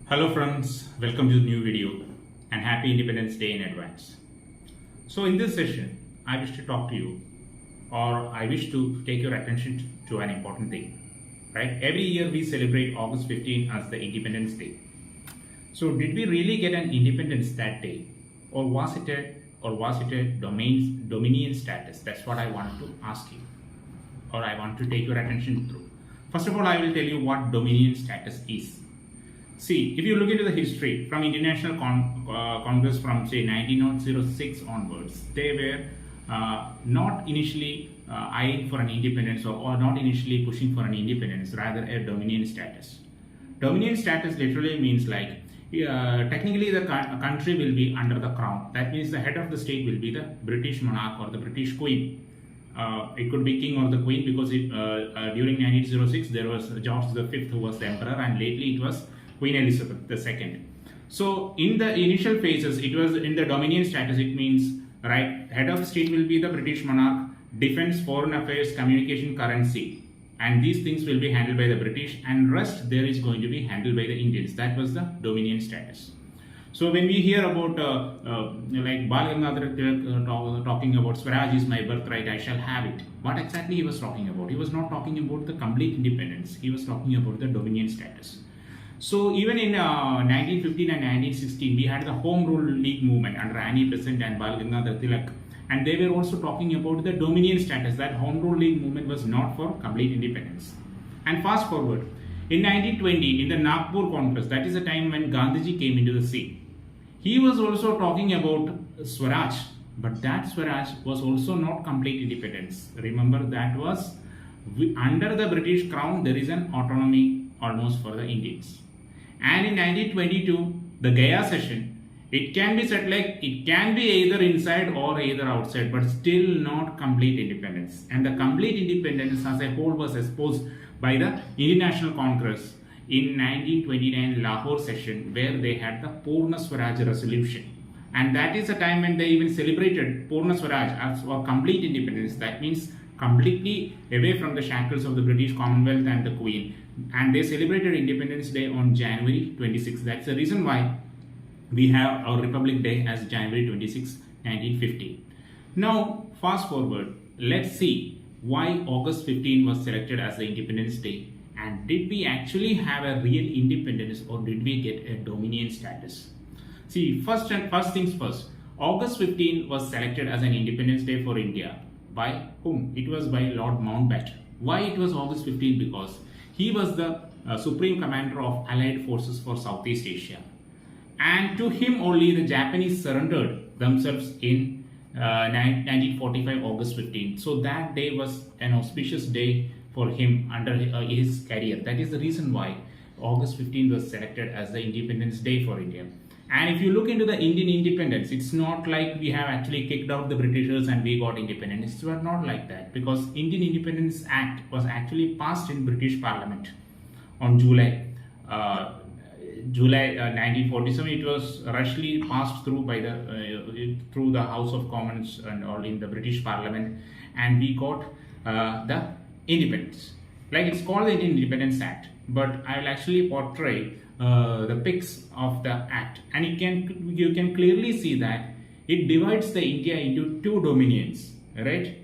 Hello friends, welcome to the new video and happy Independence Day in advance. So in this session, I wish to talk to you or I wish to take your attention to an important thing. Right? Every year we celebrate August 15 as the Independence Day. So did we really get an independence that day or was it a dominion status? That's what I wanted to ask you or I want to take your attention through. First of all, I will tell you what dominion status is. See, if you look into the history from International Congress from say 1906 onwards, they were not initially eyeing for an independence or not initially pushing for an independence, rather a dominion status. Dominion status literally means like technically the country will be under the crown. That means the head of the state will be the British monarch or the British queen. It could be king or the queen because during 1906 there was George V who was the emperor and lately it was Queen Elizabeth II. So in the initial phases, it was in the dominion status. It means right head of state will be the British monarch, defense, foreign affairs, communication, currency, and these things will be handled by the British, and rest there is going to be handled by the Indians. That was the dominion status. So when we hear about like Bal Gangadhar Tilak talking about Swaraj is my birthright, I shall have it. What exactly he was talking about? He was not talking about the complete independence. He was talking about the dominion status. So even in 1915 and 1916, we had the Home Rule League movement under Annie Besant and Bal Gangadhar Tilak, and they were also talking about the dominion status. That Home Rule League movement was not for complete independence. And fast forward, in 1920, in the Nagpur Congress, that is the time when Gandhiji came into the scene. He was also talking about Swaraj, but that Swaraj was also not complete independence. Remember, that was under the British crown, there is an autonomy almost for the Indians. And in 1922, the Gaya session, it can be said like it can be either inside or either outside, but still not complete independence. And the complete independence as a whole was exposed by the Indian National Congress in 1929 Lahore session, where they had the Purna Swaraj resolution. And that is the time when they even celebrated Purna Swaraj as for complete independence. That means completely away from the shackles of the British Commonwealth and the Queen. And they celebrated Independence Day on January 26. That's the reason why we have our Republic Day as January 26, 1950. Now, fast forward, let's see why August 15 was selected as the Independence Day. And did we actually have a real independence or did we get a dominion status? See, first things first, August 15 was selected as an Independence Day for India. By whom? It was by Lord Mountbatten. Why it was August 15? Because he was the supreme commander of Allied forces for Southeast Asia. And to him only the Japanese surrendered themselves in 1945 August 15. So that day was an auspicious day for him under his career. That is the reason why August 15 was selected as the Independence Day for India. And if you look into the Indian independence, it's not like we have actually kicked out the Britishers and we got independence. It's not like that, because Indian Independence Act was actually passed in British Parliament on July 1947. It was rushly passed through by through the House of Commons and all in the British Parliament, and we got the independence. Like it's called the Indian Independence Act, but I will actually portray the pics of the act, and you can clearly see that it divides the India into two dominions, right?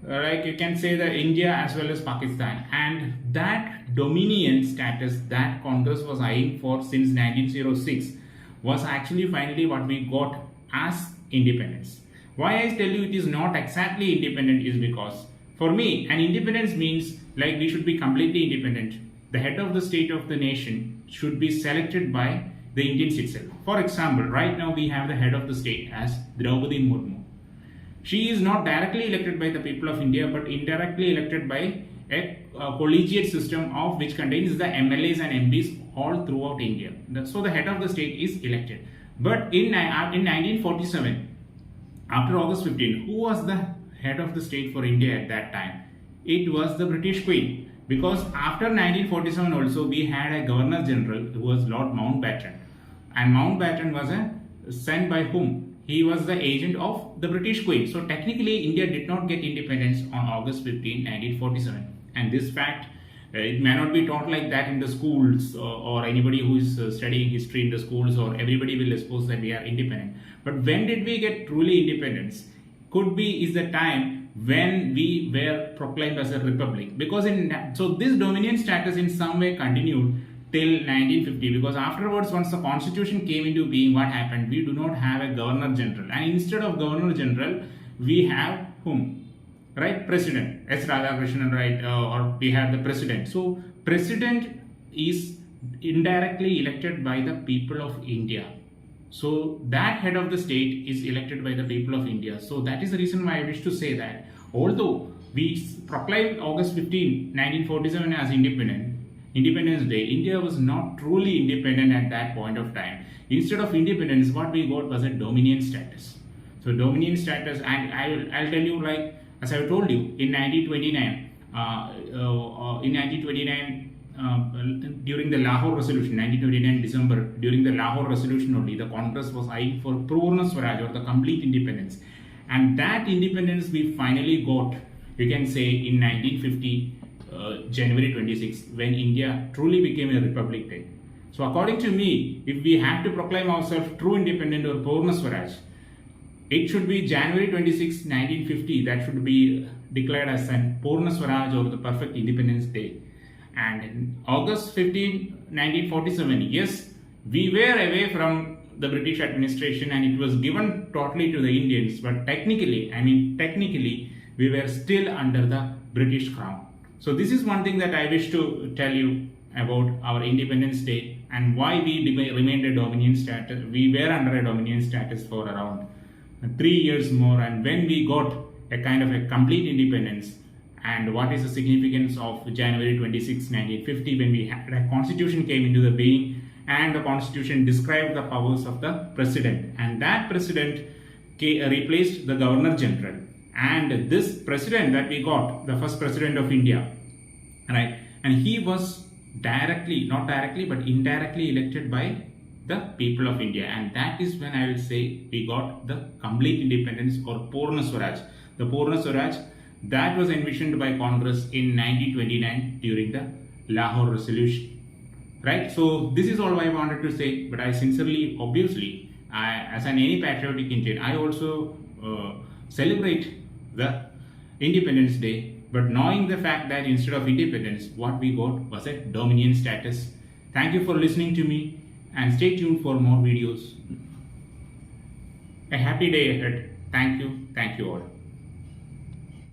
Like you can say that India as well as Pakistan, and that dominion status that Congress was eyeing for since 1906 was actually finally what we got as independence. Why I tell you it is not exactly independent is because for me an independence means like we should be completely independent. The head of the state of the nation should be selected by the Indians itself. For example, right now we have the head of the state as Draupadi Murmu. She is not directly elected by the people of India, but indirectly elected by a collegiate system of which contains the MLAs and MPs all throughout India. So the head of the state is elected. But in 1947, after August 15, who was the head of the state for India at that time? It was the British Queen. Because after 1947 also we had a Governor General who was Lord Mountbatten, and Mountbatten was sent by whom? He was the agent of the British Queen. So technically India did not get independence on August 15, 1947, and this fact It may not be taught like that in the schools, or anybody who is studying history in the schools, or everybody will suppose that we are independent. But when did we get truly independence? Could be is the time when we were proclaimed as a republic, because so this dominion status in some way continued till 1950, because afterwards, once the constitution came into being, what happened? We do not have a governor general, and instead of governor general, we have whom? Right, president. S. Radhakrishnan, right, or we have the president. So president is indirectly elected by the people of India. So that head of the state is elected by the people of India. So that is the reason why I wish to say that although we proclaimed August 15, 1947 as Independence Day, India was not truly independent at that point of time. Instead of independence, what we got was a dominion status. So dominion status, and I'll tell you, like as I told you, in 1929, during the Lahore Resolution, 1929 December, during the Lahore Resolution only, the Congress was eyeing for Purna Swaraj, or the complete independence. And that independence we finally got, you can say, in 1950, January 26, when India truly became a republic day. So according to me, if we have to proclaim ourselves true independent or Purna Swaraj, it should be January 26, 1950, that should be declared as an Purna Swaraj, or the perfect independence day. And August 15, 1947, yes, we were away from the British administration and it was given totally to the Indians, but technically, we were still under the British crown. So this is one thing that I wish to tell you about our Independence Day and why we remained a dominion status. We were under a dominion status for around 3 years more, and when we got a kind of a complete independence, and what is the significance of January 26, 1950, when we had a constitution came into the being, and the constitution described the powers of the president, and that president replaced the governor general. And this president that we got, the first president of India, right, and he was not directly but indirectly elected by the people of India, and that is when I will say we got the complete independence, or Purna Swaraj. The Purna Swaraj that was envisioned by Congress in 1929 during the Lahore Resolution, right? So this is all I wanted to say, but I sincerely, obviously, as any patriotic Indian, I also celebrate the Independence Day, but knowing the fact that instead of independence, what we got was a dominion status. Thank you for listening to me, and stay tuned for more videos. A happy day ahead. Thank you all.